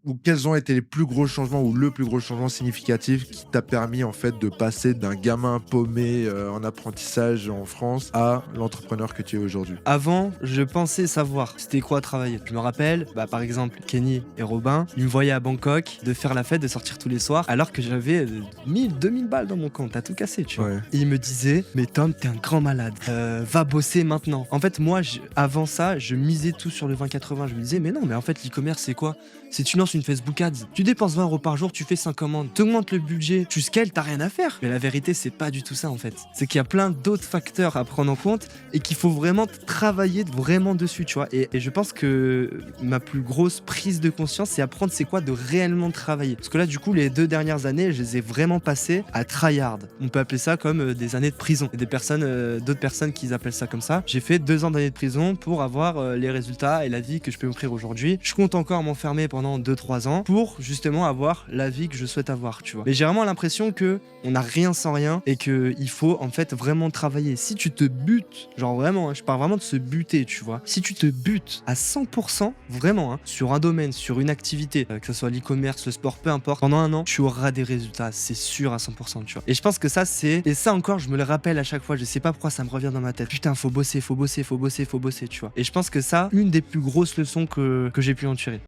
ou quels ont été les plus gros changements ou le plus gros changement significatif qui t'a permis en fait de passer d'un gamin paumé en apprentissage en France à l'entrepreneur que tu es aujourd'hui? Avant, je pensais savoir c'était quoi travailler. Je me rappelle, par exemple, Kenny et Robin, ils me voyaient à Bangkok, de faire la fête, de sortir tous les soirs, alors que j'avais 1000, 2000 balles dans mon compte, t'as tout cassé, tu vois. Ouais. Et ils me disaient, mais Tom, t'es un grand malade, va bosser maintenant. En fait, moi, avant ça, je misais tout sur le 20-80. Je me disais, mais non, mais en fait, l'e-commerce, c'est quoi? C'est tu lances une Facebook Ads, tu dépenses 20 € par jour, tu fais 5 commandes, t'augmentes le budget, tu scales, t'as rien à faire. Mais la vérité, c'est pas du tout ça en fait. C'est qu'il y a plein d'autres facteurs à prendre en compte et qu'il faut vraiment travailler vraiment dessus, tu vois. Et je pense que ma plus grosse prise de conscience, c'est apprendre c'est quoi de réellement travailler. Parce que là, du coup, les 2 dernières années, je les ai vraiment passées à tryhard. On peut appeler ça comme des années de prison. Il y a des personnes, d'autres personnes qui appellent ça comme ça. J'ai fait 2 ans d'années de prison pour avoir les résultats et la vie que je peux m'offrir aujourd'hui. Je compte encore m'enfermer pendant 2-3 ans pour justement avoir la vie que je souhaite avoir, tu vois. Mais j'ai vraiment l'impression que on n'a rien sans rien et que il faut en fait vraiment travailler. Si tu te butes, genre vraiment, je parle vraiment de se buter, tu vois. Si tu te butes à 100%, vraiment, sur un domaine, sur une activité, que ce soit l'e-commerce, le sport, peu importe, pendant un an, tu auras des résultats, c'est sûr à 100%, tu vois. Et je pense que ça, et ça encore, je me le rappelle à chaque fois, je sais pas pourquoi ça me revient dans ma tête. Putain, faut bosser, faut bosser, faut bosser, faut bosser, tu vois. Et je pense que ça, une des plus grosses leçons que j'ai pu en tirer.